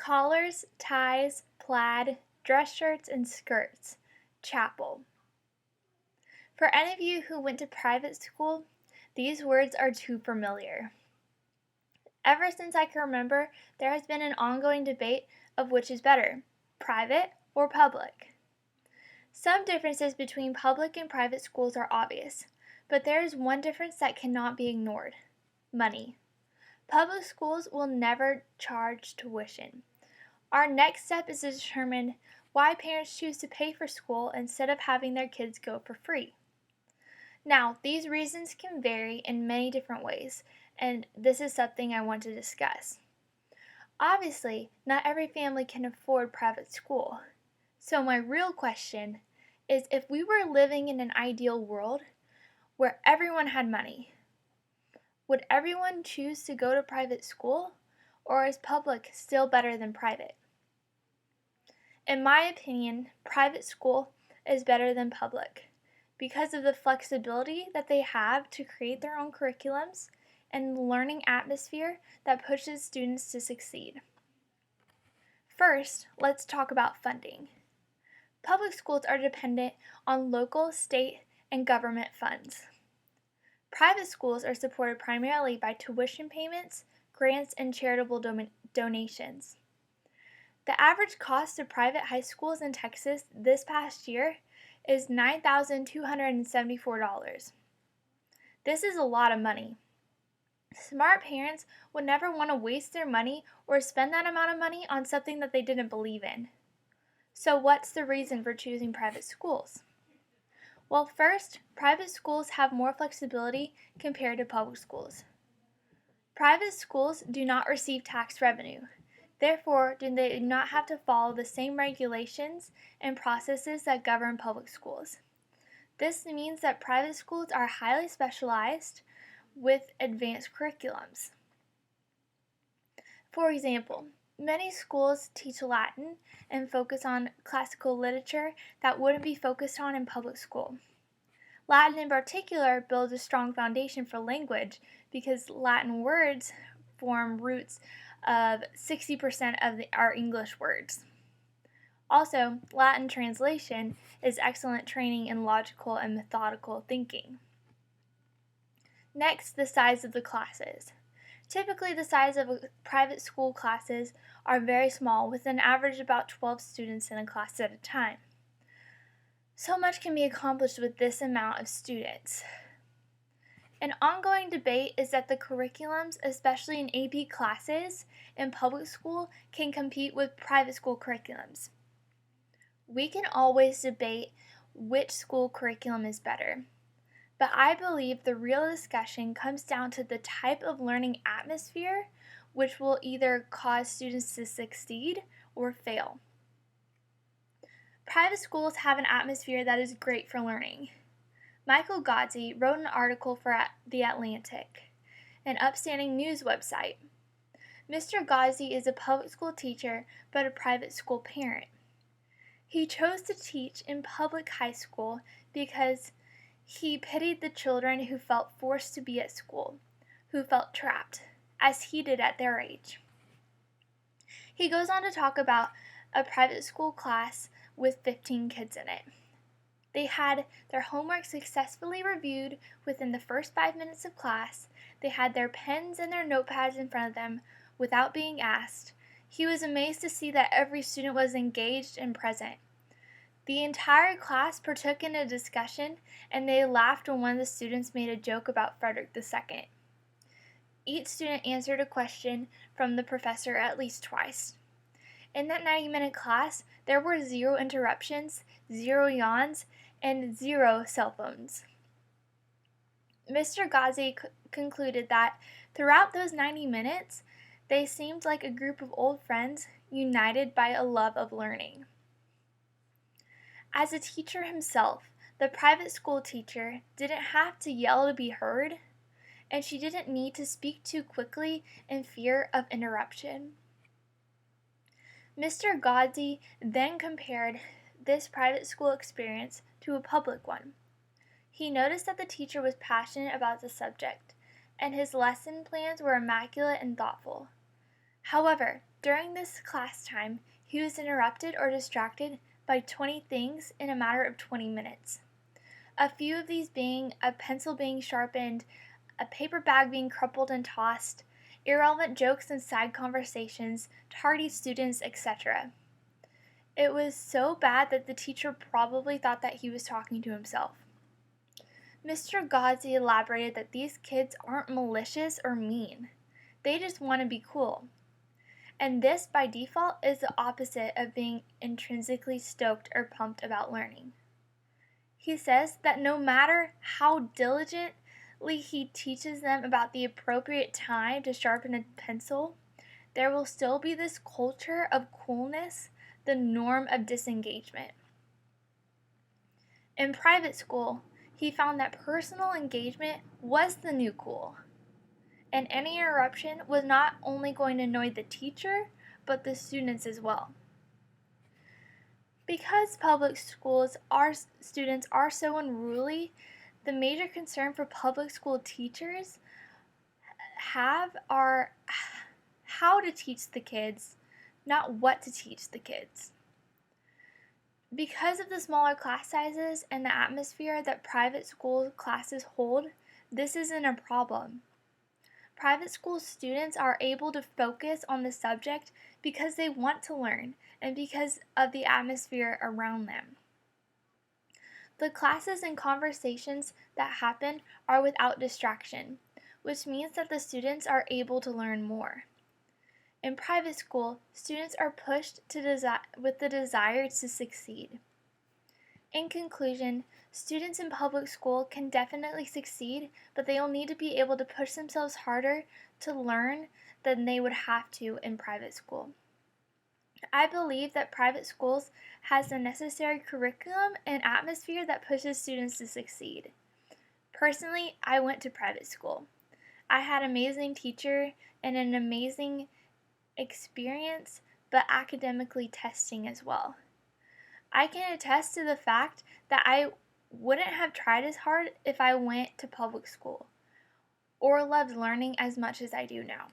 collars, ties, plaid, dress shirts, and skirts. Chapel. For any of you who went to private school, these words are too familiar. Ever since I can remember, there has been an ongoing debate of which is better, private or public. Some differences between public and private schools are obvious, but there is one difference that cannot be ignored: money. Public schools will never charge tuition. Our next step is to determine why parents choose to pay for school instead of having their kids go for free. Now, these reasons can vary in many different ways, and this is something I want to discuss. Obviously, not every family can afford private school. So my real question is, if we were living in an ideal world where everyone had money, would everyone choose to go to private school, or is public still better than private? In my opinion, private school is better than public because of the flexibility that they have to create their own curriculums and the learning atmosphere that pushes students to succeed. First, let's talk about funding. Public schools are dependent on local, state, and government funds. Private schools are supported primarily by tuition payments, grants, and charitable donations. The average cost of private high schools in Texas this past year is $9,274. This is a lot of money. Smart parents would never want to waste their money or spend that amount of money on something that they didn't believe in. So what's the reason for choosing private schools? Well, first, private schools have more flexibility compared to public schools. Private schools do not receive tax revenue. Therefore, they do not have to follow the same regulations and processes that govern public schools. This means that private schools are highly specialized with advanced curriculums. For example, many schools teach Latin and focus on classical literature that wouldn't be focused on in public school. Latin in particular builds a strong foundation for language because Latin words form roots of 60% of our English words. Also, Latin translation is excellent training in logical and methodical thinking. Next, the size of the classes. Typically, the size of private school classes are very small, with an average of about 12 students in a class at a time. So much can be accomplished with this amount of students. An ongoing debate is that the curriculums, especially in AP classes in public school, can compete with private school curriculums. We can always debate which school curriculum is better, but I believe the real discussion comes down to the type of learning atmosphere which will either cause students to succeed or fail. Private schools have an atmosphere that is great for learning. Michael Godsey wrote an article for The Atlantic, an upstanding news website. Mr. Godsey is a public school teacher but a private school parent. He chose to teach in public high school because he pitied the children who felt forced to be at school, who felt trapped, as he did at their age. He goes on to talk about a private school class with 15 kids in it. They had their homework successfully reviewed within the first 5 minutes of class. They had their pens and their notepads in front of them without being asked. He was amazed to see that every student was engaged and present. The entire class partook in a discussion, and they laughed when one of the students made a joke about Frederick II. Each student answered a question from the professor at least twice. In that 90-minute class, there were 0 interruptions, 0 yawns, and 0 cell phones. Mr. Godsey concluded that throughout those 90 minutes, they seemed like a group of old friends united by a love of learning. As a teacher himself, the private school teacher didn't have to yell to be heard, and she didn't need to speak too quickly in fear of interruption. Mr. Godsey then compared this private school experience to a public one. He noticed that the teacher was passionate about the subject, and his lesson plans were immaculate and thoughtful. However, during this class time, he was interrupted or distracted by 20 things in a matter of 20 minutes. A few of these being a pencil being sharpened, a paper bag being crumpled and tossed, irrelevant jokes and side conversations, tardy students, etc. It was so bad that the teacher probably thought that he was talking to himself. Mr. Godsey elaborated that these kids aren't malicious or mean. They just want to be cool. And this, by default, is the opposite of being intrinsically stoked or pumped about learning. He says that no matter how diligently he teaches them about the appropriate time to sharpen a pencil, there will still be this culture of coolness, the norm of disengagement. In private school, he found that personal engagement was the new cool, and any interruption was not only going to annoy the teacher, but the students as well. Because public schools students are so unruly, the major concern for public school teachers are how to teach the kids, not what to teach the kids. Because of the smaller class sizes and the atmosphere that private school classes hold, this isn't a problem. Private school students are able to focus on the subject because they want to learn and because of the atmosphere around them. The classes and conversations that happen are without distraction, which means that the students are able to learn more. In private school, students are pushed with the desire to succeed. In conclusion, students in public school can definitely succeed, but they will need to be able to push themselves harder to learn than they would have to in private school. I believe that private schools has the necessary curriculum and atmosphere that pushes students to succeed. Personally, I went to private school. I had an amazing teacher and an amazing experience, but academically testing as well. I can attest to the fact that I wouldn't have tried as hard if I went to public school or loved learning as much as I do now.